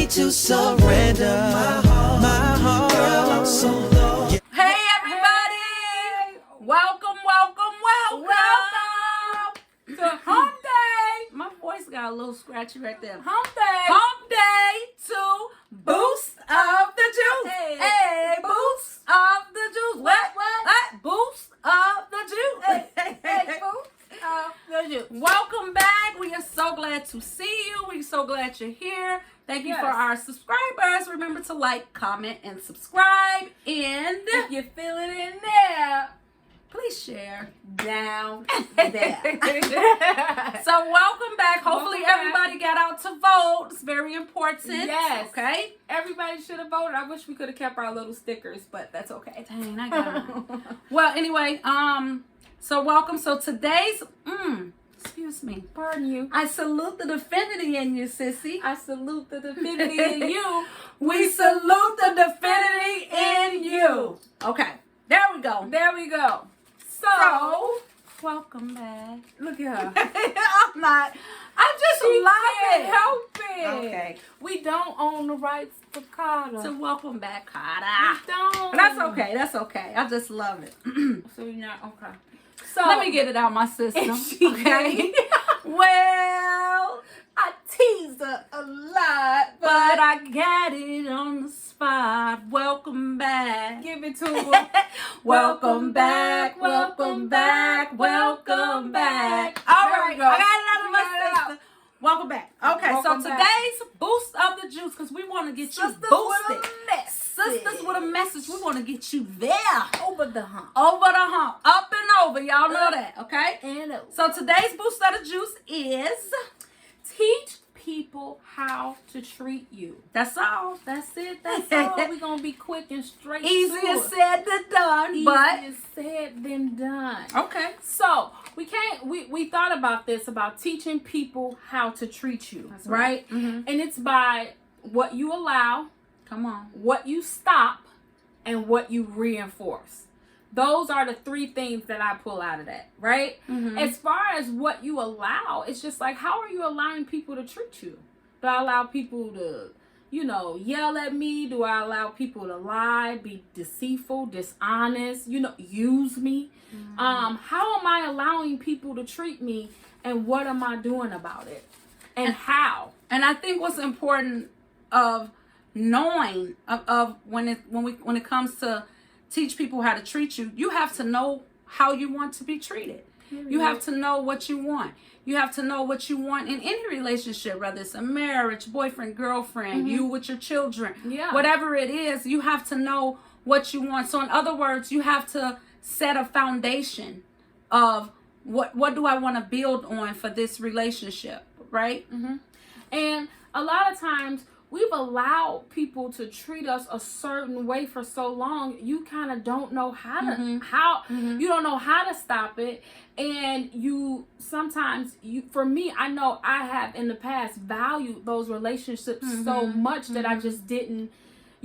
me to surrender my heart. Girl, I'm so low. Hey everybody! Welcome to Hump Day. My voice got a little scratchy right there. Hump Day to Boost of the Juice. Hey, Boost of the Juice. What? Boost of the Juice. Hey, Boost of the Juice. Welcome back. We are so glad to see you. We're so glad you're here. Thank you for our subscribers. Remember to like, comment, and subscribe. And if you feel it in there, please share down there. So welcome back. Hopefully everybody got out to vote. It's very important. Yes. Okay. Everybody should have voted. I wish we could have kept our little stickers, but that's okay. Dang, I got it. Well, anyway, so welcome. So today's excuse me. Pardon you. I salute the divinity in you, sissy. I salute the divinity in you. We salute the divinity in you. Okay. There we go. There we go. So welcome back. Look at her. I'm not. I just Can't love help it. Okay. We don't own the rights to Carter. it. So welcome back, We Carter. don't. But that's okay. That's okay. I just love it. So you're not okay. So Let me get it out my system. She Okay. Well, I tease her a lot, but I got it on the spot. Welcome back. give it to her. Welcome back. Welcome back. Welcome back. All There right. we go. I got it out of We my got it system. Welcome back. Okay, Welcome so back. today's boost of the juice, because we want to get you Sisters boosted. with a message. Sisters with a message. We want to get you there. Over the hump. Over the hump. Up and over. Y'all know that, okay? And over. So today's boost of the juice is... Teach people how to treat you. That's all. That's it. That's all. We're going to be quick and straight. Easier to it. said than done, Easier said than done. Okay. So we thought about this, about teaching people how to treat you. That's right? Mm-hmm. And it's by what you allow, Come on. what you stop, and what you reinforce. Those are the three things that I pull out of that, right? Mm-hmm. As far as what you allow, it's just like, how are you allowing people to treat you? Do I allow people to, yell at me? Do I allow people to lie, be deceitful, dishonest, use me? Mm-hmm. How am I allowing people to treat me, and what am I doing about it? And how? And I think what's important of knowing of when it comes to teach people how to treat you, you have to know how you want to be treated. You have to know what you want. You have to know what you want in any relationship, whether it's a marriage, boyfriend, girlfriend, you with your children, whatever it is, you have to know what you want. So in other words, you have to set a foundation of what do I want to build on for this relationship, right? Mm-hmm. And a lot of times we've allowed people to treat us a certain way for so long, you kind of don't know how to you don't know how to stop it. And for me, I know I have in the past valued those relationships so much that I just didn't,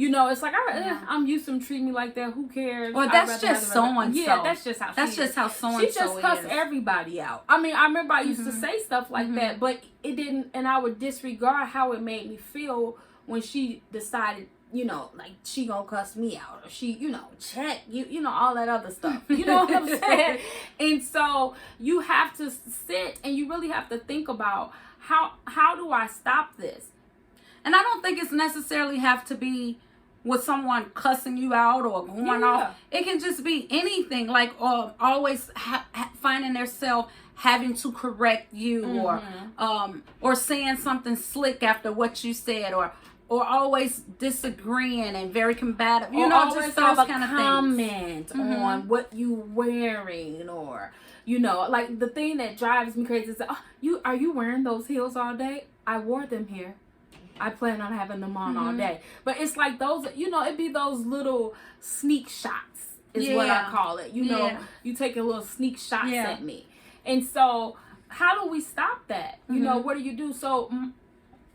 it's like, I'm used to them treating me like that. Who cares? Well, that's just so-and-so. Yeah, that's just how That's she just is. how so-and-so She just cussed is. everybody out. I mean, I remember I used to say stuff like that, but it didn't, and I would disregard how it made me feel when she decided, like she gonna cuss me out, or she, check, all that other stuff. You know what I'm saying? And so you have to sit and you really have to think about how do I stop this? And I don't think it's necessarily have to be with someone cussing you out or going off. It can just be anything, like always finding themselves having to correct you or saying something slick after what you said, or always disagreeing and very combative. Just those kind of comment on what you wearing, or like the thing that drives me crazy is, are you wearing those heels all day? I wore them here. I plan on having them on all day. But it's like those, it'd be those little sneak shots is what I call it. You take a little sneak shots at me. And so how do we stop that? What do you do? So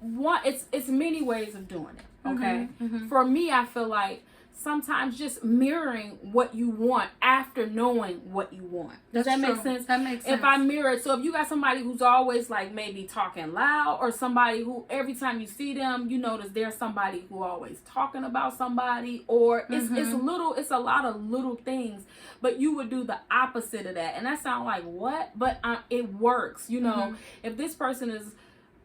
it's many ways of doing it. Okay. For me, I feel like sometimes just mirroring what you want after knowing what you want. Does that make sense? That makes sense. If I mirror it, so if you got somebody who's always like maybe talking loud, or somebody who every time you see them, you notice there's somebody who always talking about somebody, or it's a lot of little things, but you would do the opposite of that. And that sounds like what? But it works. You know, if this person is,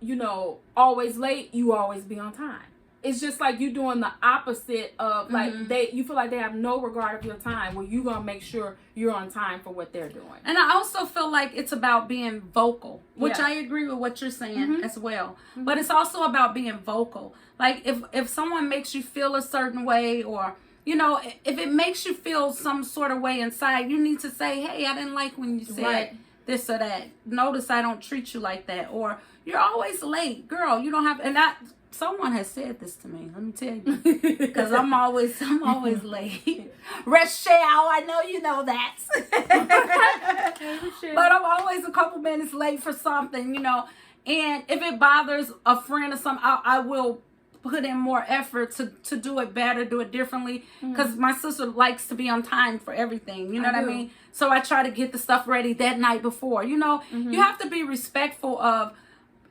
you know, always late, you always be on time. It's just like you doing the opposite of like you feel like they have no regard of your time, where you gonna make sure you're on time for what they're doing. And I also feel like it's about being vocal, which I agree with what you're saying as well. But it's also about being vocal. Like if someone makes you feel a certain way, or you know, if it makes you feel some sort of way inside, you need to say, hey, I didn't like when you said this or that. Notice I don't treat you like that. Or you're always late, girl. You don't have, and that. Someone has said this to me. Let me tell you, because I'm always late. Rochelle, I know you know that. But I'm always a couple minutes late for something, you know. And if it bothers a friend or something, I will put in more effort to do it better, do it differently. Because my sister likes to be on time for everything. You know what I mean? So I try to get the stuff ready that night before. You know, you have to be respectful of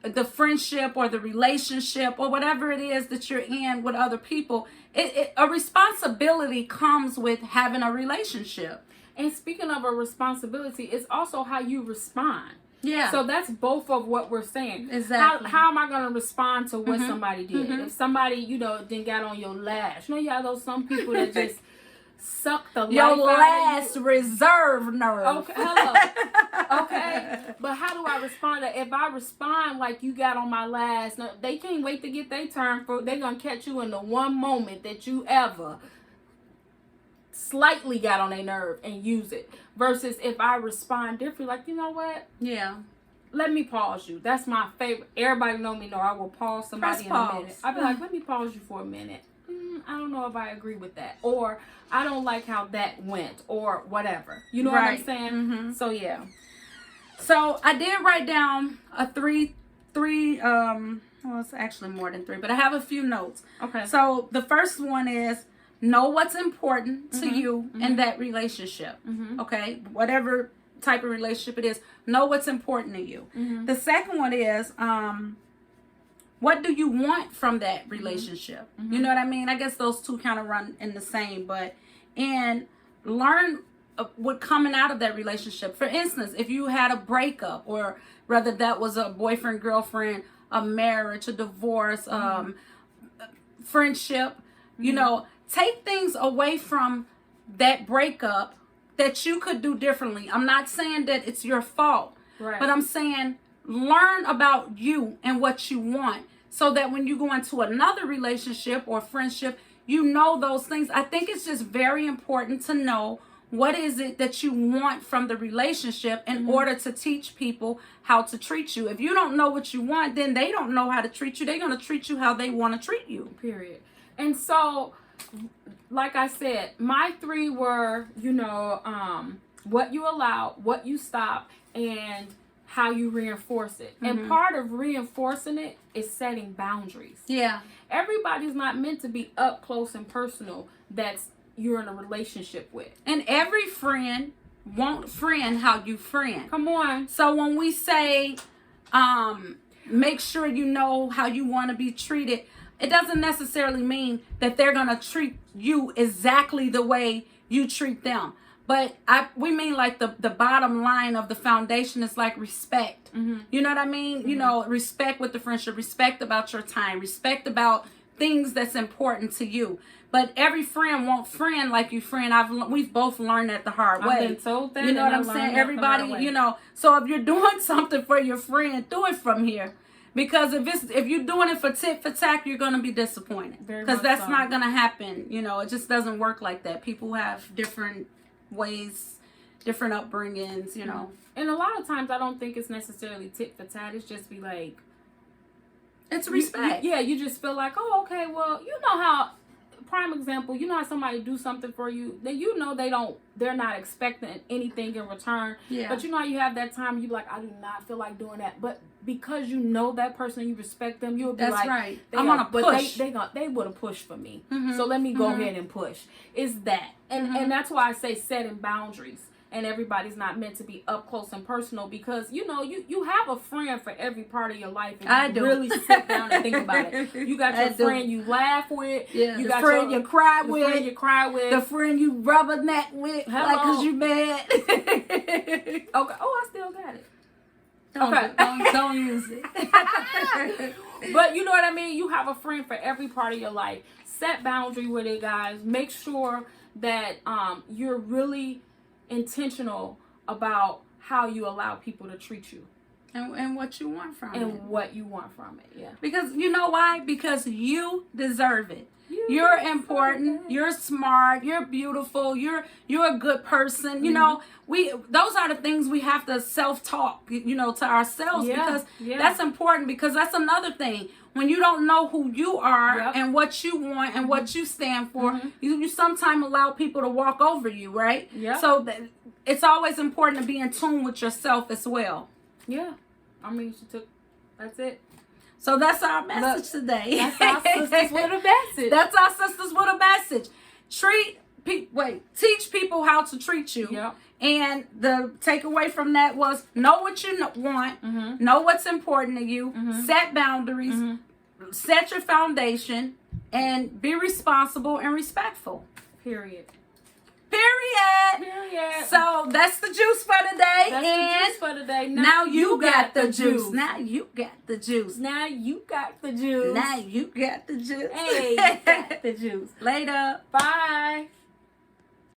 the friendship or the relationship or whatever it is that you're in with other people. A responsibility comes with having a relationship. And speaking of a responsibility, it's also how you respond. Yeah. So that's both of what we're saying. Exactly. How am I going to respond to what somebody did? If somebody, you know, then got on your lash. You know, you have those some people that just suck the life your out last of you. reserve nerve. Okay, hello. Okay, but how do I respond? If I respond like you got on my last, no, they can't wait to get their turn. They're gonna catch you in the one moment that you ever slightly got on their nerve and use it. Versus if I respond differently, like, you know what? Yeah. Let me pause you. That's my favorite. Everybody know me. Know I will pause somebody in a minute. I'll be like, let me pause you for a minute. I don't know if I agree with that, or I don't like how that went, or whatever. You know what I'm saying? So yeah. So I did write down a three. Well, it's actually more than three, but I have a few notes. Okay. So the first one is know what's important to you in that relationship. Okay, whatever type of relationship it is, know what's important to you. The second one is what do you want from that relationship? You know what I mean? I guess those two kind of run in the same, and learn what coming out of that relationship. For instance, if you had a breakup, or whether that was a boyfriend, girlfriend, a marriage, a divorce, friendship, you know, take things away from that breakup that you could do differently. I'm not saying that it's your fault, but I'm saying learn about you and what you want, so that when you go into another relationship or friendship, you know those things. I think it's just very important to know what is it that you want from the relationship in order to teach people how to treat you. If you don't know what you want, then they don't know how to treat you. They're going to treat you how they want to treat you. Period. And so, like I said, my three were, you know, what you allow, what you stop, and how you reinforce it. And part of reinforcing it is setting boundaries. Yeah. Everybody's not meant to be up close and personal that's you're in a relationship with. And every friend won't friend how you friend. Come on. So when we say make sure you know how you want to be treated, it doesn't necessarily mean that they're going to treat you exactly the way you treat them. But we mean like the bottom line of the foundation is like respect. You know what I mean? You know, respect with the friendship, respect about your time, respect about things that's important to you. But every friend won't friend like you friend. We've both learned that the hard way. I've been told that. You know what I'm saying? Everybody, you know. So if you're doing something for your friend, do it from here. Because if you're doing it for tit for tat, you're going to be disappointed. Because that's not going to happen. You know, it just doesn't work like that. People have different ways, different upbringings, you know. And a lot of times I don't think it's necessarily tit for tat. It's just be like, it's respect. You just feel like, oh, okay, well, you know how prime example, you know how somebody do something for you, then you know they're not expecting anything in return. Yeah. But you know how you have that time, you be like, I do not feel like doing that. But because you know that person, you respect them, you'll be That's like, right. I'm gonna push. They would have pushed for me. Mhm. So let me go Mhm. ahead and push. It's that. And that's why I say setting boundaries. And everybody's not meant to be up close and personal, because you know you have a friend for every part of your life. If I you do. really sit down and think about it. You got I your do. friend you laugh with. Yeah. You The got friend your you cry the with. friend you cry with. The friend you rubberneck with. Hello. Like, cause you mad. Okay. Oh, I still got it. Okay. Don't use it. But you know what I mean? You have a friend for every part of your life. Set boundary with it, guys. Make sure that you're really intentional about how you allow people to treat you. And what you want from it. And what you want from it, yeah. Because you know why? Because you deserve it. You're important. You're smart. You're beautiful. You're a good person. You know, those are the things we have to self-talk, you know, to ourselves, because that's important, because that's another thing. When you don't know who you are and what you want and what you stand for, you sometimes allow people to walk over you, right? Yeah. So it's always important to be in tune with yourself as well. Yeah. I mean, that's it. So that's our message today. That's our sisters with a message. That's our sisters with a message. Teach people how to treat you. Yep. And the takeaway from that was know what you want, know what's important to you, set boundaries, set your foundation, and be responsible and respectful. Period. So that's the juice for today. That's the juice for today. Now you got the juice. Now you got the juice. Now you got the juice. Now you got the juice. Hey, you got the juice. Later. Bye.